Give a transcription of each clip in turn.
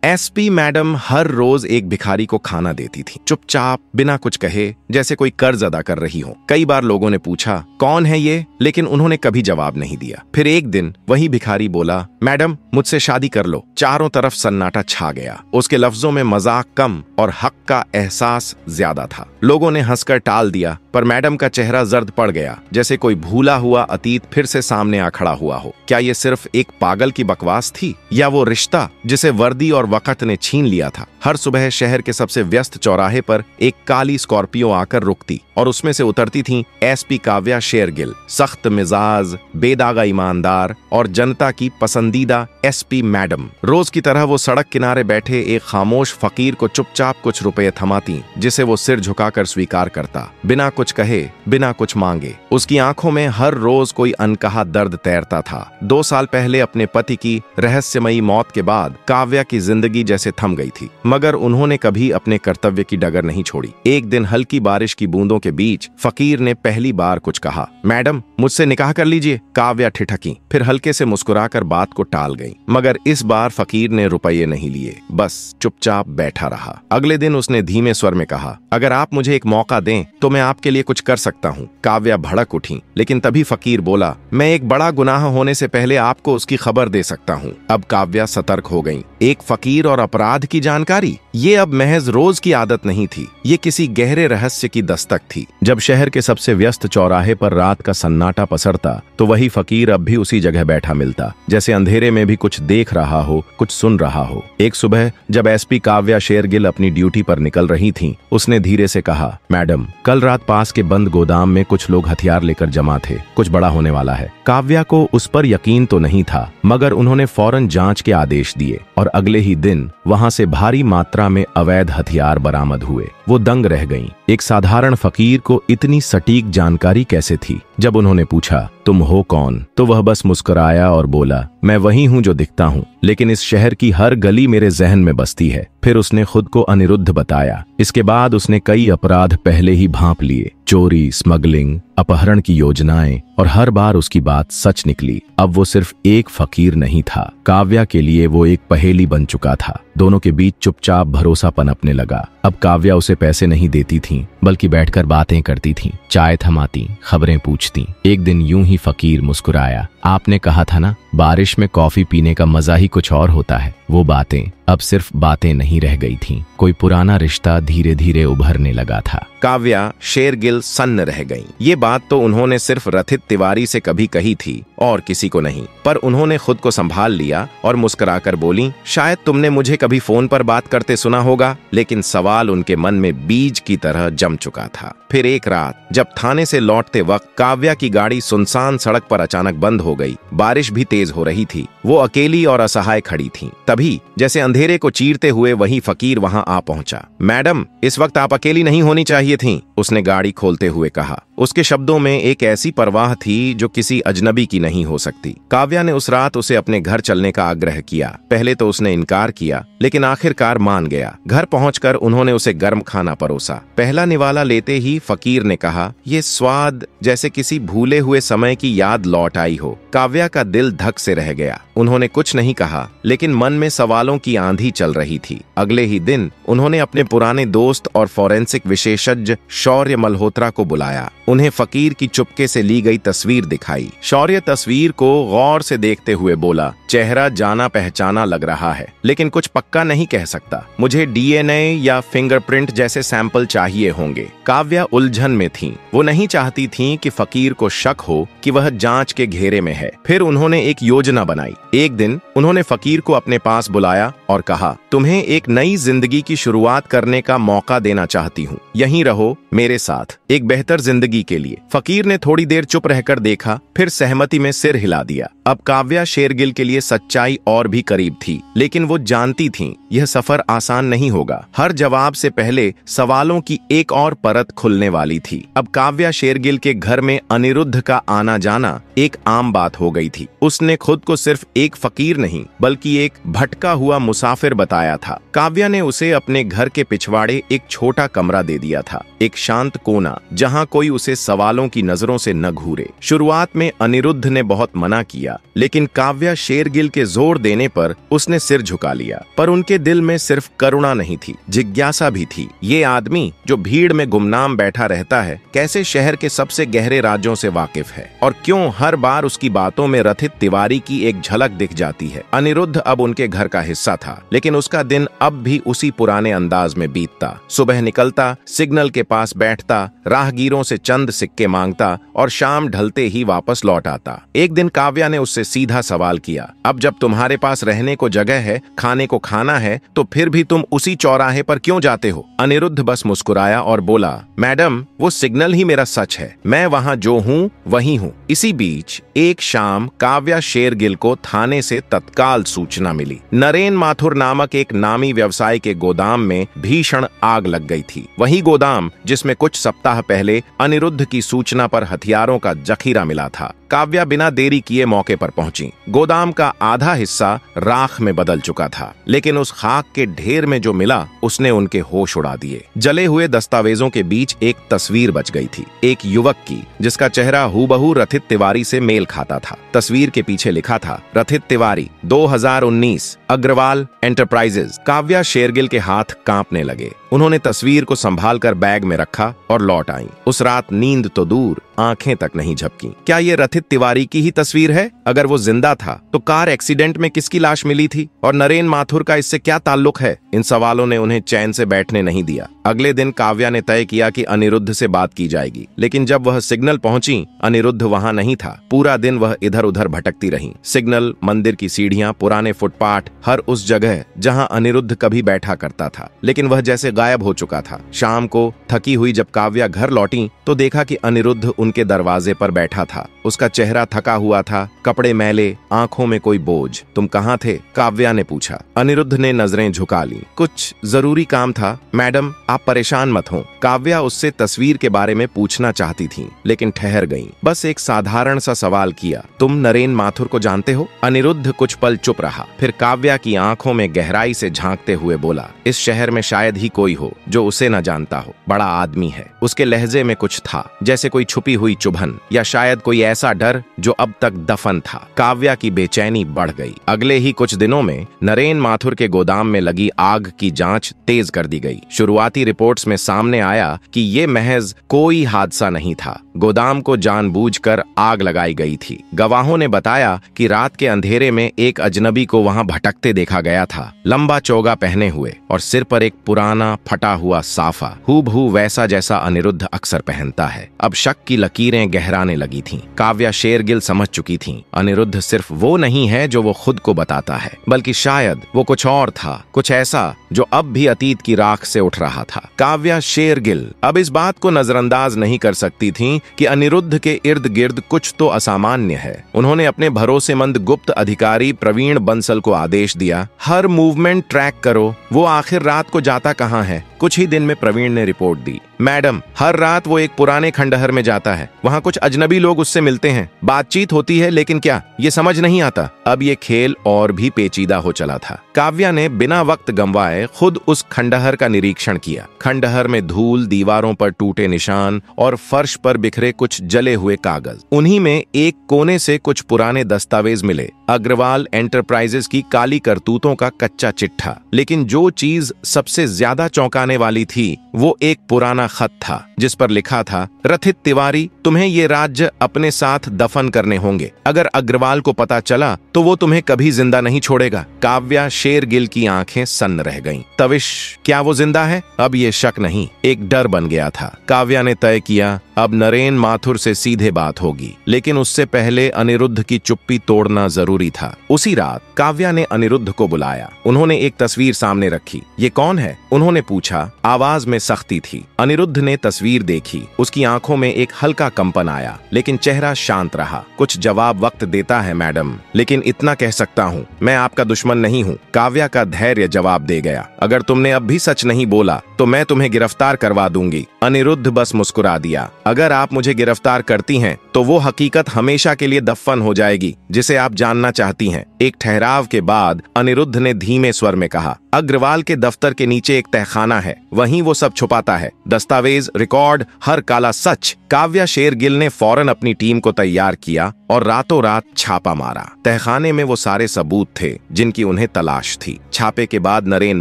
SP madam हर रोज एक भिखारी को खाना देती थी, चुपचाप बिना कुछ कहे, जैसे कोई कर्ज अदा कर रही हो। कई बार लोगों ने पूछा कौन है ये, लेकिन उन्होंने कभी जवाब नहीं दिया। फिर एक दिन वही भिखारी बोला, मैडम मुझसे शादी कर लो। चारों तरफ सन्नाटा छा गया। उसके लफ्जों में मजाक कम और हक का एहसास ज्यादा था। लोगों ने हंसकर टाल दिया, पर मैडम का चेहरा जर्द पड़ गया, जैसे कोई भूला हुआ अतीत फिर से सामने आ खड़ा हुआ हो। क्या ये सिर्फ एक पागल की बकवास थी, या वो रिश्ता जिसे वर्दी और वक्त ने छीन लिया था? हर सुबह शहर के सबसे व्यस्त चौराहे पर एक काली स्कॉर्पियो आकर रुकती और उसमें से उतरती थीं एसपी काव्या शेरगिल, सख्त मिजाज, बेदागा ईमानदार और जनता की पसंदीदा एसपी मैडम। रोज की तरह वो सड़क किनारे बैठे एक खामोश फकीर को चुपचाप कुछ रुपए थमाती, जिसे वो सिर झुकाकर स्वीकार करता, बिना कुछ कहे, बिना कुछ मांगे। उसकी आंखों में हर रोज कोई अनकहा दर्द तैरता था। 2 साल पहले अपने पति की रहस्यमयी मौत के बाद काव्या की जिंदगी जैसे थम गई थी, मगर उन्होंने कभी अपने कर्तव्य की डगर नहीं छोड़ी। एक दिन हल्की बारिश की बूंदों के बीच फकीर ने पहली बार कुछ कहा, मैडम मुझसे निकाह कर लीजिए। काव्या ठिठकी, फिर हल्के से मुस्कुराकर बात को टाल गई। मगर इस बार फकीर ने रुपये नहीं लिए, बस चुपचाप बैठा रहा। अगले दिन उसने धीमे स्वर में कहा, अगर आप मुझे एक मौका दें तो मैं आपके लिए कुछ कर सकता हूँ। काव्या भड़क उठी, लेकिन तभी फकीर बोला, मैं एक बड़ा गुनाह होने से पहले आपको उसकी खबर दे सकता हूँ। अब काव्या सतर्क हो गई। एक फकीर और अपराध की जानकारी, ये अब महज रोज की आदत नहीं थी, ये किसी गहरे रहस्य की दस्तक थी। जब शहर के सबसे व्यस्त चौराहे पर रात का सन्नाटा पसरता, तो वही फकीर अब भी उसी जगह बैठा मिलता, जैसे अंधेरे में भी कुछ देख रहा हो, कुछ सुन रहा हो। एक सुबह जब एसपी काव्या शेरगिल अपनी ड्यूटी पर निकल रही थीं, उसने धीरे से कहा, मैडम कल रात पास के बंद गोदाम में कुछ लोग हथियार लेकर जमा थे, कुछ बड़ा होने वाला है। काव्या को उस पर यकीन तो नहीं था, मगर उन्होंने फौरन जांच के आदेश दिए और अगले ही दिन वहां से भारी मात्रा में अवैध हथियार बरामद हुए। वो दंग रह गईं। एक साधारण फकीर को इतनी सटीक जानकारी कैसे थी? जब उन्होंने पूछा, तुम हो कौन, तो वह बस मुस्कुराया और बोला, मैं वही हूं जो दिखता हूं, लेकिन इस शहर की हर गली मेरे जहन में बसती है। फिर उसने खुद को अनिरुद्ध बताया। इसके बाद उसने कई अपराध पहले ही भांप लिए, चोरी, स्मगलिंग, अपहरण की योजनाएं, और हर बार उसकी बात सच निकली। अब वो सिर्फ एक फकीर नहीं था, काव्या के लिए वो एक पहेली बन चुका था। दोनों के बीच चुपचाप भरोसा पनपने लगा। अब काव्या उसे पैसे नहीं देती थीं, बल्कि बैठकर बातें करती थीं, चाय थमाती, खबरें पूछती। एक दिन यूं ही फकीर मुस्कुराया, आपने कहा था ना, बारिश में कॉफी पीने का मजा ही कुछ और होता है। वो बातें अब सिर्फ बातें नहीं रह गई थीं, कोई पुराना रिश्ता धीरे धीरे उभरने लगा था। काव्या शेरगिल सन्न रह गईं। ये बात तो उन्होंने सिर्फ रथित तिवारी से कभी कही थी और किसी को नहीं, पर उन्होंने खुद को संभाल लिया और मुस्कुराकर बोली, शायद तुमने मुझे कभी फोन पर बात करते सुना होगा। लेकिन सवाल उनके मन में बीज की तरह जम चुका था। फिर एक रात जब थाने से लौटते वक्त काव्या की गाड़ी सुनसान सड़क पर अचानक बंद हो गई। बारिश भी तेज हो रही थी। वो अकेली और असहाय खड़ी थी। तभी जैसे अंधेरे को चीरते हुए वही फकीर वहां आ पहुंचा। मैडम इस वक्त आप अकेली नहीं होनी चाहिए थी, उसने गाड़ी खोलते हुए कहा। उसके शब्दों में एक ऐसी परवाह थी जो किसी अजनबी की नहीं हो सकती। काव्या ने उस रात उसे अपने घर चलने का आग्रह किया। पहले तो उसने इनकार किया, लेकिन आखिरकार मान गया। घर पहुंचकर उन्होंने उसे गर्म खाना परोसा। पहला निवाला लेते ही फकीर ने कहा, ये स्वाद जैसे किसी भूले हुए समय की याद लौट आई हो। काव्या का दिल धक से रह गया। उन्होंने कुछ नहीं कहा, लेकिन मन में सवालों की आंधी चल रही थी। अगले ही दिन उन्होंने अपने पुराने दोस्त और फोरेंसिक विशेषज्ञ शौर्य मल्होत्रा को बुलाया। उन्हें फकीर की चुपके से ली गई तस्वीर दिखाई। शौर्य तस्वीर को गौर से देखते हुए बोला, चेहरा जाना पहचाना लग रहा है, लेकिन कुछ पक्का नहीं कह सकता। मुझे डीएनए या फिंगरप्रिंट जैसे सैंपल चाहिए होंगे। काव्या उलझन में थी। वो नहीं चाहती थी कि फकीर को शक हो कि वह जांच के घेरे में है। फिर उन्होंने एक योजना बनाई। एक दिन उन्होंने फकीर को अपने पास बुलाया और कहा, तुम्हें एक नई जिंदगी की शुरुआत करने का मौका देना चाहती हूँ। यहीं रहो मेरे साथ, एक बेहतर जिंदगी के लिए। फकीर ने थोड़ी देर चुप रहकर देखा, फिर सहमति में सिर हिला दिया। अब काव्या शेरगिल के लिए सच्चाई और भी करीब थी, लेकिन वो जानती थीं यह सफर आसान नहीं होगा। हर जवाब से पहले सवालों की एक और परत खुलने वाली थी। अब काव्या शेरगिल के घर में अनिरुद्ध का आना जाना एक आम बात हो गई थी। उसने खुद को सिर्फ एक फकीर नहीं, बल्कि एक भटका हुआ मुसाफिर बताया था। काव्या ने उसे अपने घर के पिछवाड़े एक छोटा कमरा दे दिया था, एक शांत कोना जहां कोई उसे सवालों की नजरों से न घूरे। शुरुआत में अनिरुद्ध ने बहुत मना किया, लेकिन काव्या शेरगिल के जोर देने पर उसने सिर झुका लिया। पर पर उनके दिल में सिर्फ करुणा नहीं थी, जिज्ञासा भी थी। ये आदमी जो भीड़ में गुमनाम बैठा रहता है, कैसे शहर के सबसे गहरे राज्यों से वाकिफ है, और क्यों हर बार उसकी बातों में रथित तिवारी की एक झलक दिख जाती है। अनिरुद्ध अब उनके घर का हिस्सा था, लेकिन उसका दिन अब भी उसी पुराने अंदाज में बीतता। सुबह निकलता, सिग्नल के पास बैठता, राहगीरों से चंद सिक्के मांगता और शाम ढलते ही वापस लौट आता। एक दिन काव्या ने उससे सीधा सवाल किया, अब जब तुम्हारे पास रहने को जगह है, खाने को खाना है, तो फिर भी तुम उसी चौराहे पर क्यों जाते हो? अनिरुद्ध बस मुस्कुराया और बोला, मैडम, वो सिग्नल ही मेरा सच है, मैं वहाँ जो हूँ वही हूँ। इसी बीच एक शाम काव्या शेरगिल को थाने से तत्काल सूचना मिली। नरेन माथुर नामक एक नामी व्यवसायी के गोदाम में भीषण आग लग गई थी। वही गोदाम जिसमें कुछ सप्ताह पहले अनिरुद्ध की सूचना पर हथियारों का जखीरा मिला था। काव्या बिना देरी किए मौके पर पहुंची। गोदाम का आधा हिस्सा राख में बदल चुका था, लेकिन उस खाक के ढेर में जो मिला उसने उनके होश उड़ा दिए। जले हुए दस्तावेजों के बीच एक तस्वीर बच गई थी, एक युवक की जिसका चेहरा हूबहू रथित तिवारी से मेल खाता था। तस्वीर के पीछे लिखा था, रथित तिवारी 2019 अग्रवाल एंटरप्राइजेज। काव्या शेरगिल के हाथ कांपने लगे। उन्होंने तस्वीर को संभाल कर बैग में रखा और लौट आईं। उस रात नींद तो दूर, आंखें तक नहीं झपकी। क्या ये रथित तिवारी की ही तस्वीर है? अगर वो जिंदा था तो कार एक्सीडेंट में किसकी लाश मिली थी, और नरेन माथुर का इससे क्या ताल्लुक है? इन सवालों ने उन्हें चैन से बैठने नहीं दिया। अगले दिन काव्या ने तय किया कि अनिरुद्ध से बात की जाएगी, लेकिन जब वह सिग्नल पहुंची, अनिरुद्ध वहां नहीं था। पूरा दिन वह इधर उधर भटकती रही। सिग्नल, मंदिर की सीढ़ियां, पुराने फुटपाथ, हर उस जगह जहां अनिरुद्ध कभी बैठा करता था, लेकिन वह जैसे गायब हो चुका था। शाम को थकी हुई जब काव्या घर लौटी तो देखा कि अनिरुद्ध उनके दरवाजे पर बैठा था। उसका चेहरा थका हुआ था, कपड़े मैले, आंखों में कोई बोझ। तुम कहाँ थे? काव्या ने पूछा। अनिरुद्ध ने नजरें झुका ली। कुछ जरूरी काम था मैडम, आप परेशान मत हो। काव्या उससे तस्वीर के बारे में पूछना चाहती थी, लेकिन ठहर गई। बस एक साधारण सा सवाल किया, तुम नरेन माथुर को जानते हो? अनिरुद्ध कुछ पल चुप रहा, फिर काव्या की आंखों में गहराई से झांकते हुए बोला, इस शहर में शायद ही कोई हो जो उसे न जानता हो। बड़ा आदमी है। उसके लहजे में कुछ था, जैसे कोई छुपी हुई चुभन, या शायद कोई ऐसा डर जो अब तक दफन था। काव्या की बेचैनी बढ़ गई। अगले ही कुछ दिनों में नरेन माथुर के गोदाम में लगी आग की जांच तेज कर दी गई। शुरुआती रिपोर्ट्स में सामने आया कि ये महज कोई हादसा नहीं था। गोदाम को जानबूझकर आग लगाई गई थी। गवाहों ने बताया कि रात के अंधेरे में एक अजनबी को वहां भटकते देखा गया था, लंबा चोगा पहने हुए और सिर पर एक पुराना फटा हुआ साफा, हूबहू वैसा जैसा अनिरुद्ध अक्सर पहनता है। अब शक की लकीरें गहराने लगी थीं। काव्या शेरगिल समझ चुकी थीं, अनिरुद्ध सिर्फ वो नहीं है जो वो खुद को बताता है, बल्कि शायद वो कुछ और था, कुछ ऐसा जो अब भी अतीत की राख से उठ रहा था। काव्या शेरगिल अब इस बात को नजरअंदाज नहीं कर सकती थीं कि अनिरुद्ध के इर्द गिर्द कुछ तो असामान्य है। उन्होंने अपने भरोसेमंद गुप्त अधिकारी प्रवीण बंसल को आदेश दिया, हर मूवमेंट ट्रैक करो, वो आखिर रात को जाता कहाँ है। कुछ ही दिन में प्रवीण ने रिपोर्ट दी, मैडम, हर रात वो एक पुराने खंडहर में जाता है। वहाँ कुछ अजनबी लोग उससे मिलते हैं, बातचीत होती है, लेकिन क्या, ये समझ नहीं आता। अब ये खेल और भी पेचीदा हो चला था। काव्या ने बिना वक्त गंवाए खुद उस खंडहर का निरीक्षण किया। खंडहर में धूल, दीवारों पर टूटे निशान और फर्श पर बिखरे कुछ जले हुए कागज। उन्हीं में एक कोने से कुछ पुराने दस्तावेज मिले, अग्रवाल एंटरप्राइजेज की काली करतूतों का कच्चा चिट्ठा। लेकिन जो चीज सबसे ज्यादा चौंकाने वाली थी वो एक पुराना खत था, जिस पर लिखा था, रथित तिवारी, तुम्हें ये राज्य अपने साथ दफन करने होंगे। अगर अग्रवाल को पता चला तो वो तुम्हें कभी जिंदा नहीं छोड़ेगा। काव्या शेरगिल की आंखें सन्न रह गईं। तविश, क्या वो जिंदा है? अब ये शक नहीं, एक डर बन गया था। काव्या ने तय किया, अब नरेन माथुर से सीधे बात होगी, लेकिन उससे पहले अनिरुद्ध की चुप्पी तोड़ना जरूरी था। उसी रात काव्या ने अनिरुद्ध को बुलाया। उन्होंने एक तस्वीर सामने रखी। ये कौन है? उन्होंने पूछा। आवाज में सख्ती थी। अनिरुद्ध ने तस्वीर देखी। उसकी आंखों में एक हल्का कंपन आया, लेकिन चेहरा शांत रहा। कुछ जवाब वक्त देता है मैडम, लेकिन इतना कह सकता हूँ, मैं आपका दुश्मन नहीं हूँ। काव्या का धैर्य जवाब दे गया। अगर तुमने अब भी सच नहीं बोला तो मैं तुम्हें गिरफ्तार करवा दूंगी। अनिरुद्ध बस मुस्कुरा दिया। अगर आप मुझे गिरफ्तार करती हैं तो वो हकीकत हमेशा के लिए दफन हो जाएगी जिसे आप जानना चाहती हैं। एक ठहराव के बाद अनिरुद्ध ने धीमे स्वर में कहा, अग्रवाल के दफ्तर के नीचे एक तहखाना है, वहीं वो सब छुपाता है, दस्तावेज, रिकॉर्ड, हर काला सच। काव्या शेरगिल ने फौरन अपनी टीम को तैयार किया और रातों रात छापा मारा। तहखाने में वो सारे सबूत थे जिनकी उन्हें तलाश थी। छापे के बाद नरेन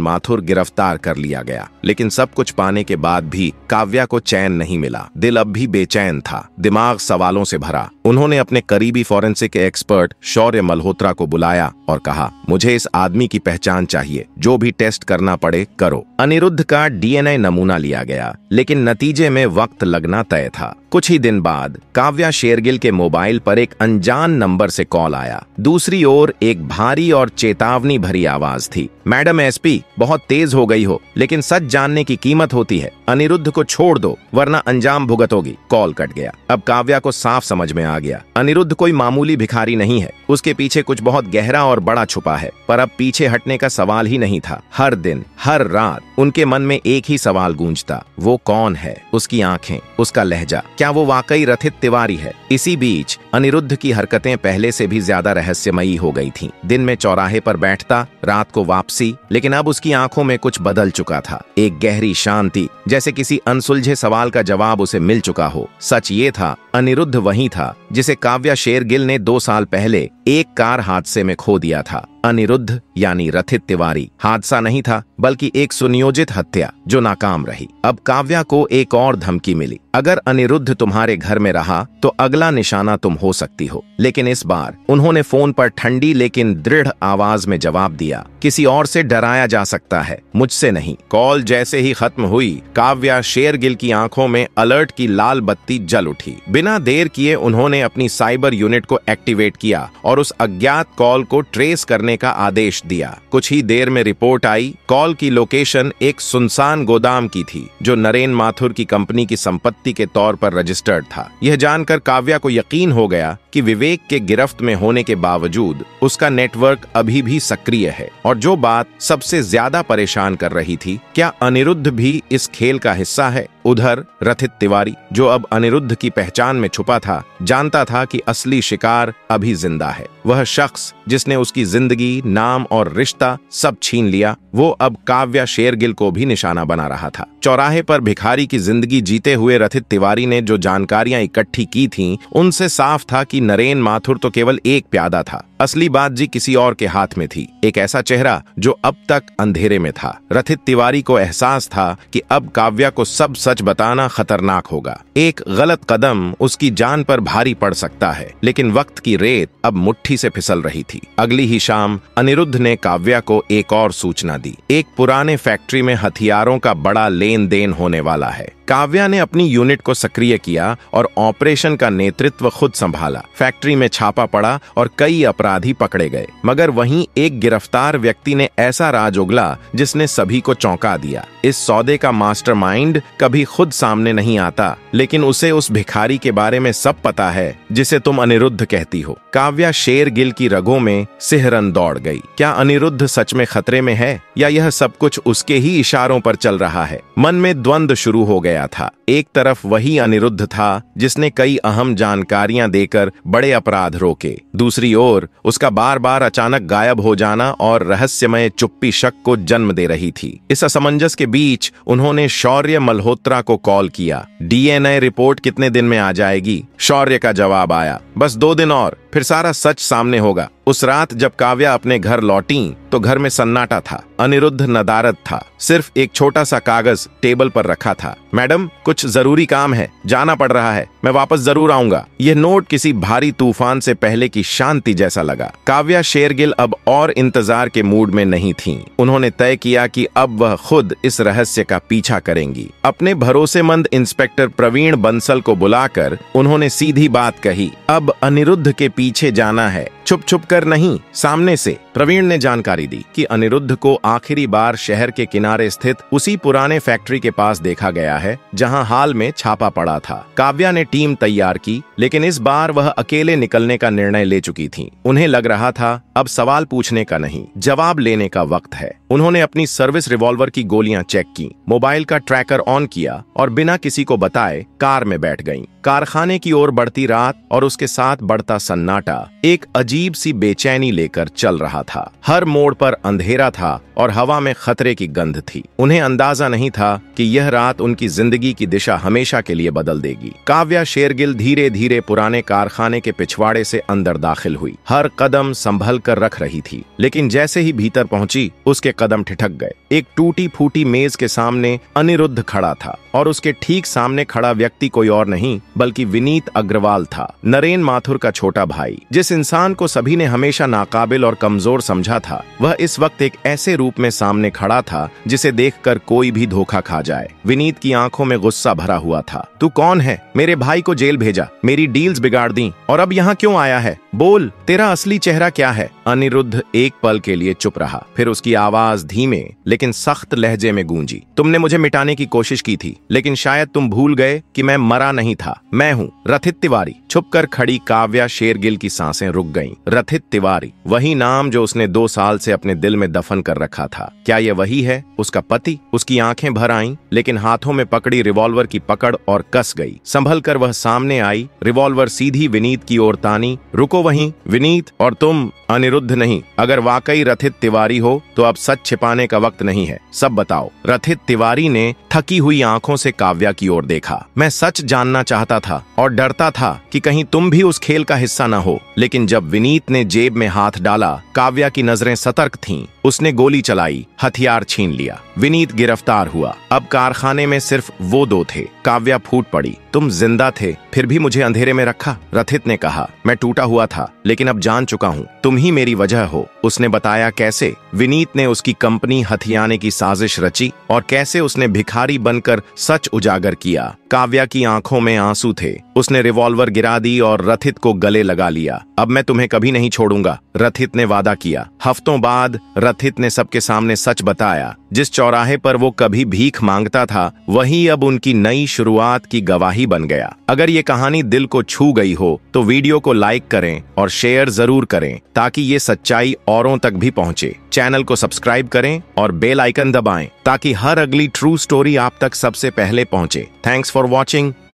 माथुर गिरफ्तार कर लिया गया, लेकिन सब कुछ पाने के बाद भी काव्या को चैन नहीं मिला। दिल अब भी बेचैन था, दिमाग सवालों से भरा। उन्होंने अपने करीबी फॉरेंसिक एक्सपर्ट शौर्य मल्होत्रा को बुलाया और कहा, मुझे इस आदमी की पहचान चाहिए, जो भी टेस्ट करना पड़े करो। अनिरुद्ध का डीएनए नमूना लिया गया, लेकिन नतीजे में वक्त लगना तय था। कुछ ही दिन बाद काव्या शेरगिल के मोबाइल पर एक अनजान नंबर से कॉल आया। दूसरी ओर एक भारी और चेतावनी भरी आवाज थी, मैडम एसपी, बहुत तेज हो गई हो, लेकिन सच जानने की कीमत होती है। अनिरुद्ध को छोड़ दो वरना अंजाम भुगतोगी। कॉल कट गया। अब काव्या को साफ समझ में आ गया, अनिरुद्ध कोई मामूली भिखारी नहीं है, उसके पीछे कुछ बहुत गहरा और बड़ा छुपा है। पर अब पीछे हटने का सवाल ही नहीं था। हर दिन, हर रात उनके मन में एक ही सवाल गूंजता, वो कौन है? उसकी आंखें, उसका लहजा, क्या वो वाकई रथित तिवारी है? इसी बीच अनिरुद्ध की हरकतें पहले से भी ज्यादा रहस्यमयी हो गई थीं। दिन में चौराहे पर बैठता, रात को वापसी, लेकिन अब उसकी आंखों में कुछ बदल चुका था। एक गहरी शांति, जैसे किसी अनसुलझे सवाल का जवाब उसे मिल चुका हो। सच ये था, अनिरुद्ध वही था जिसे काव्या शेरगिल ने 2 साल पहले एक कार हादसे में खो दिया था। अनिरुद्ध यानी रथित तिवारी हादसा नहीं था, बल्कि एक सुनियोजित हत्या जो नाकाम रही। अब काव्या को एक और धमकी मिली, अगर अनिरुद्ध तुम्हारे घर में रहा तो अगला निशाना तुम हो सकती हो। लेकिन इस बार उन्होंने फोन पर ठंडी लेकिन दृढ़ आवाज में जवाब दिया, किसी और से डराया जा सकता है, मुझसे नहीं। कॉल जैसे ही खत्म हुई, काव्या शेरगिल की आंखों में अलर्ट की लाल बत्ती जल उठी। बिना देर किए उन्होंने अपनी साइबर यूनिट को एक्टिवेट किया और उस अज्ञात कॉल को ट्रेस करने का आदेश दिया। कुछ ही देर में रिपोर्ट आई, कॉल की लोकेशन एक सुनसान गोदाम की थी जो नरेन माथुर की कंपनी की संपत्ति के तौर पर रजिस्टर्ड था। यह जानकर काव्या को यकीन हो गया कि विवेक के गिरफ्त में होने के बावजूद उसका नेटवर्क अभी भी सक्रिय है। और जो बात सबसे ज्यादा परेशान कर रही थी, क्या अनिरुद्ध भी इस खेल का हिस्सा है? उधर रथित तिवारी, जो अब अनिरुद्ध की पहचान में छुपा था, जानता था कि असली शिकार अभी जिंदा है। वह शख्स जिसने उसकी जिंदगी, नाम और रिश्ता सब छीन लिया, वो अब काव्या शेरगिल को भी निशाना बना रहा था। चौराहे पर भिखारी की जिंदगी जीते हुए रथित तिवारी ने जो जानकारियां इकट्ठी की थीं, उनसे साफ था कि नरेन माथुर तो केवल एक प्यादा था, असली बाजी किसी और के हाथ में थी। एक ऐसा चेहरा जो अब तक अंधेरे में था। रथित तिवारी को एहसास था कि अब काव्या को सब सच बताना खतरनाक होगा। एक गलत कदम उसकी जान पर भारी पड़ सकता है। लेकिन वक्त की रेत अब मुट्ठी से फिसल रही थी। अगली ही शाम अनिरुद्ध ने काव्या को एक और सूचना दी, एक पुराने फैक्ट्री में हथियारों का बड़ा लेन देन होने वाला है। काव्या ने अपनी यूनिट को सक्रिय किया और ऑपरेशन का नेतृत्व खुद संभाला। फैक्ट्री में छापा पड़ा और कई अपराधी पकड़े गए, मगर वहीं एक गिरफ्तार व्यक्ति ने ऐसा राज उगला जिसने सभी को चौंका दिया। इस सौदे का मास्टरमाइंड कभी खुद सामने नहीं आता, लेकिन उसे उस भिखारी के बारे में सब पता है जिसे तुम अनिरुद्ध कहती हो। काव्या शेरगिल की रगों में सिहरन दौड़ गई। क्या अनिरुद्ध सच में खतरे में है, या यह सब कुछ उसके ही इशारों पर चल रहा है? मन में द्वंद्व शुरू हो गया था। एक तरफ वही अनिरुद्ध था जिसने कई अहम जानकारियां देकर बड़े अपराध रोके, दूसरी ओर उसका बार बार अचानक गायब हो जाना और रहस्यमय चुप्पी शक को जन्म दे रही थी। इस असमंजस के बीच उन्होंने शौर्य मल्होत्रा को कॉल किया। डीएनए रिपोर्ट कितने दिन में आ जाएगी? शौर्य का जवाब आया, बस 2 दिन और, फिर सारा सच सामने होगा। उस रात जब काव्या अपने घर लौटी तो घर में सन्नाटा था। अनिरुद्ध नदारद था, सिर्फ एक छोटा सा कागज टेबल पर रखा था। मैडम, कुछ जरूरी काम है, जाना पड़ रहा है, मैं वापस जरूर आऊंगा। यह नोट किसी भारी तूफान से पहले की शांति जैसा लगा। काव्या शेरगिल अब और इंतजार के मूड में नहीं थीं। उन्होंने तय किया कि अब वह खुद इस रहस्य का पीछा करेंगी। अपने भरोसेमंद इंस्पेक्टर प्रवीण बंसल को बुलाकर उन्होंने सीधी बात कही, अब अनिरुद्ध के पीछे जाना है, छुप छुप कर नहीं, सामने से। प्रवीण ने जानकारी दी कि अनिरुद्ध को आखिरी बार शहर के किनारे स्थित उसी पुराने फैक्ट्री के पास देखा गया है जहां हाल में छापा पड़ा था। काव्या ने टीम तैयार की, लेकिन इस बार वह अकेले निकलने का निर्णय ले चुकी थी। उन्हें लग रहा था अब सवाल पूछने का नहीं, जवाब लेने का वक्त है। उन्होंने अपनी सर्विस रिवॉल्वर की गोलियां चेक की, मोबाइल का ट्रैकर ऑन किया और बिना किसी को बताए कार में बैठ गईं। कारखाने की ओर बढ़ती रात और उसके साथ बढ़ता सन्नाटा एक अजीब अजीब सी बेचैनी लेकर चल रहा था। हर मोड़ पर अंधेरा था और हवा में खतरे की गंध थी। उन्हें अंदाजा नहीं था कि यह रात उनकी जिंदगी की दिशा हमेशा के लिए बदल देगी। काव्या शेरगिल धीरे धीरे पुराने कारखाने के पिछवाड़े से अंदर दाखिल हुई। हर कदम संभल कर रख रही थी, लेकिन जैसे ही भीतर पहुंची उसके कदम ठिठक गए। एक टूटी फूटी मेज के सामने अनिरुद्ध खड़ा था और उसके ठीक सामने खड़ा व्यक्ति कोई और नहीं बल्कि विनीत अग्रवाल था, नरेन माथुर का छोटा भाई। जिस इंसान को सभी ने हमेशा नाकाबिल और कमजोर समझा था, वह इस वक्त एक ऐसे रूप में सामने खड़ा था जिसे देखकर कोई भी धोखा खा जाए। विनीत की आंखों में गुस्सा भरा हुआ था। तू कौन है? मेरे भाई को जेल भेजा, मेरी डील्स बिगाड़ दी, और अब यहाँ क्यों आया है? बोल, तेरा असली चेहरा क्या है? अनिरुद्ध एक पल के लिए चुप रहा, फिर उसकी आवाज धीमे लेकिन सख्त लहजे में गूंजी। तुमने मुझे मिटाने की कोशिश की थी, लेकिन शायद तुम भूल गए कि मैं मरा नहीं था। मैं हूँ रथित तिवारी। छुपकर खड़ी काव्या शेरगिल की सांसें रुक गईं। रथित तिवारी, वही नाम जो उसने 2 साल से अपने दिल में दफन कर रखा था। क्या यह वही है, उसका पति? उसकी आंखें भर आईं, लेकिन हाथों में पकड़ी रिवॉल्वर की पकड़ और कस गई। संभल कर वह सामने आई, रिवॉल्वर सीधी विनीत की ओर तानी। रुको वहीं, विनीत। और तुम? अनिरुद्ध नहीं। अगर वाकई रथित तिवारी हो तो अब सच छिपाने का वक्त नहीं है, सब बताओ। रथित तिवारी ने थकी हुई आंखों से काव्या की ओर देखा। मैं सच जानना चाहता था और डरता था कि कहीं तुम भी उस खेल का हिस्सा न हो। लेकिन जब विनीत ने जेब में हाथ डाला, काव्या की नजरें सतर्क थीं। उसने गोली चलाई, हथियार छीन लिया। विनीत गिरफ्तार हुआ। अब कारखाने में सिर्फ वो 2 थे। काव्या फूट पड़ी। तुम जिंदा थे, फिर भी मुझे अंधेरे में रखा। रथित ने कहा, मैं टूटा हुआ था, लेकिन अब जान चुका हूँ, तुम ही मेरी वजह हो। उसने बताया कैसे विनीत ने उसकी कंपनी हथियाने की साजिश रची और कैसे उसने भिखारी बनकर सच उजागर किया। काव्या की आंखों में आंसू थे। उसने रिवॉल्वर गिरा दी और रथित को गले लगा लिया। अब मैं तुम्हें कभी नहीं छोड़ूंगा, रथित ने वादा किया। हफ्तों बाद रथित ने सबके सामने सच बताया। जिस चौराहे पर वो कभी भीख मांगता था, वही अब उनकी नई शुरुआत की गवाही बन गया। अगर ये कहानी दिल को छू गई हो तो वीडियो को लाइक करें और शेयर जरूर करें, ताकि ये सच्चाई औरों तक भी पहुंचे। चैनल को सब्सक्राइब करें और बेल आइकन दबाएं, ताकि हर अगली ट्रू स्टोरी आप तक सबसे पहले पहुंचे। Thanks for watching.